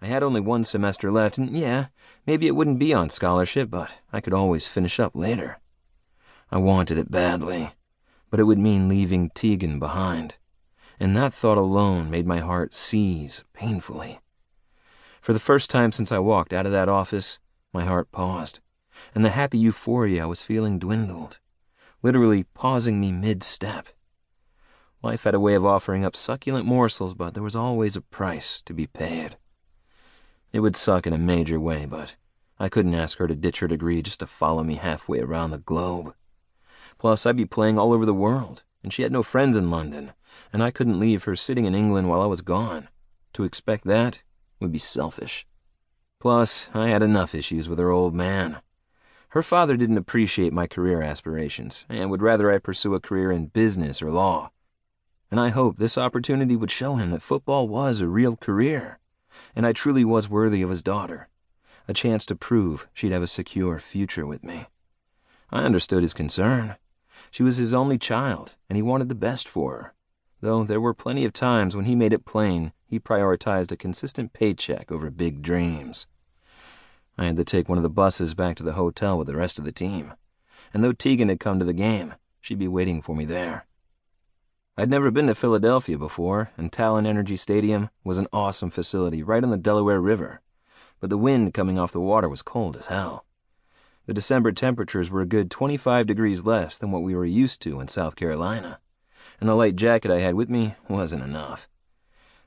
I had only one semester left, and yeah, maybe it wouldn't be on scholarship, but I could always finish up later. I wanted it badly, but it would mean leaving Teagan behind, and that thought alone made my heart seize painfully. For the first time since I walked out of that office, my heart paused, and the happy euphoria I was feeling dwindled, literally pausing me mid-step. Life had a way of offering up succulent morsels, but there was always a price to be paid. It would suck in a major way, but I couldn't ask her to ditch her degree just to follow me halfway around the globe. Plus, I'd be playing all over the world, and she had no friends in London, and I couldn't leave her sitting in England while I was gone. To expect that would be selfish. Plus, I had enough issues with her old man. Her father didn't appreciate my career aspirations, and would rather I pursue a career in business or law. And I hoped this opportunity would show him that football was a real career, and I truly was worthy of his daughter, a chance to prove she'd have a secure future with me. I understood his concern. She was his only child, and he wanted the best for her, though there were plenty of times when he made it plain he prioritized a consistent paycheck over big dreams. I had to take one of the buses back to the hotel with the rest of the team, and though Teagan had come to the game, she'd be waiting for me there. I'd never been to Philadelphia before, and Talon Energy Stadium was an awesome facility right on the Delaware River, but the wind coming off the water was cold as hell. The December temperatures were a good 25 degrees less than what we were used to in South Carolina, and the light jacket I had with me wasn't enough.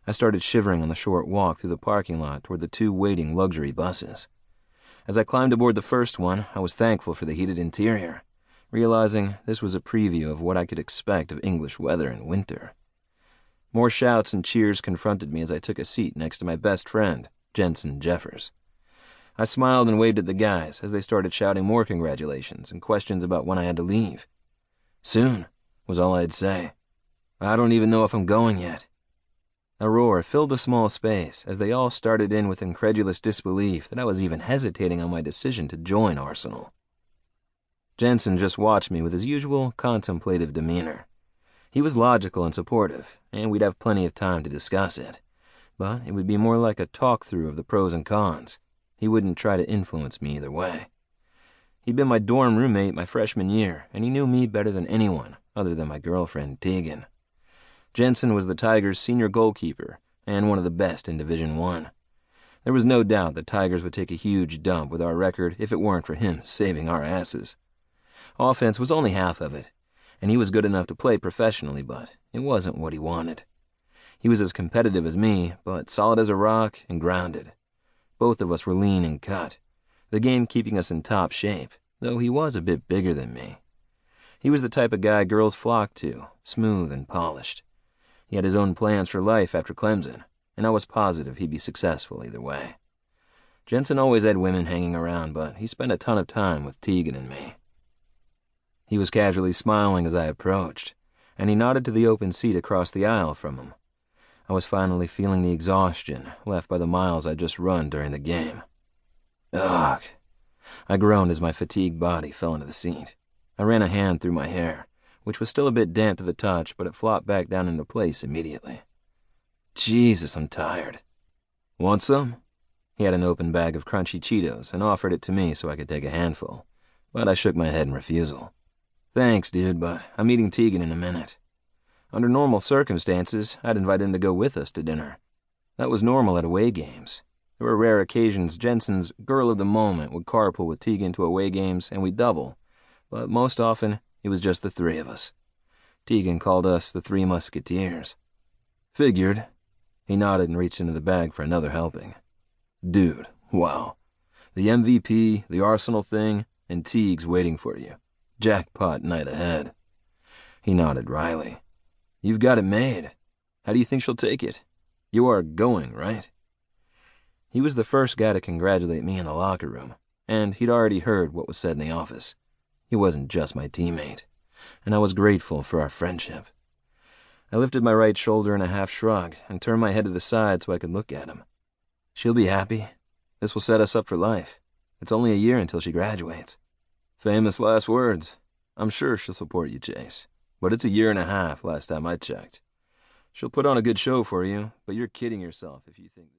I started shivering on the short walk through the parking lot toward the two waiting luxury buses. As I climbed aboard the first one, I was thankful for the heated interior, realizing this was a preview of what I could expect of English weather in winter. More shouts and cheers confronted me as I took a seat next to my best friend, Jensen Jeffers. I smiled and waved at the guys as they started shouting more congratulations and questions about when I had to leave. Soon, was all I'd say. I don't even know if I'm going yet. A roar filled the small space as they all started in with incredulous disbelief that I was even hesitating on my decision to join Arsenal. Jensen just watched me with his usual contemplative demeanor. He was logical and supportive, and we'd have plenty of time to discuss it, but it would be more like a talk-through of the pros and cons. He wouldn't try to influence me either way. He'd been my dorm roommate my freshman year, and he knew me better than anyone other than my girlfriend, Teagan. Jensen was the Tigers' senior goalkeeper and one of the best in Division I. There was no doubt the Tigers would take a huge dump with our record if it weren't for him saving our asses. Offense was only half of it, and he was good enough to play professionally, but it wasn't what he wanted. He was as competitive as me, but solid as a rock and grounded. Both of us were lean and cut, the game keeping us in top shape, though he was a bit bigger than me. He was the type of guy girls flocked to, smooth and polished. He had his own plans for life after Clemson, and I was positive he'd be successful either way. Jensen always had women hanging around, but he spent a ton of time with Teagan and me. He was casually smiling as I approached, and he nodded to the open seat across the aisle from him. I was finally feeling the exhaustion left by the miles I'd just run during the game. Ugh. I groaned as my fatigued body fell into the seat. I ran a hand through my hair, which was still a bit damp to the touch, but it flopped back down into place immediately. Jesus, I'm tired. Want some? He had an open bag of crunchy Cheetos and offered it to me so I could take a handful, but I shook my head in refusal. Thanks, dude, but I'm meeting Teagan in a minute. Under normal circumstances, I'd invite him to go with us to dinner. That was normal at away games. There were rare occasions Jensen's girl of the moment would carpool with Teagan to away games and we'd double, but most often it was just the three of us. Teagan called us the Three Musketeers. Figured. He nodded and reached into the bag for another helping. Dude, wow. The MVP, the Arsenal thing, and Teague's waiting for you. Jackpot night ahead. He nodded wryly. You've got it made. How do you think she'll take it? You are going, right? He was the first guy to congratulate me in the locker room, and he'd already heard what was said in the office. He wasn't just my teammate, and I was grateful for our friendship. I lifted my right shoulder in a half shrug and turned my head to the side so I could look at him. She'll be happy. This will set us up for life. It's only a year until she graduates. Famous last words. I'm sure she'll support you, Chase. But it's a year and a half last time I checked. She'll put on a good show for you, but you're kidding yourself if you think...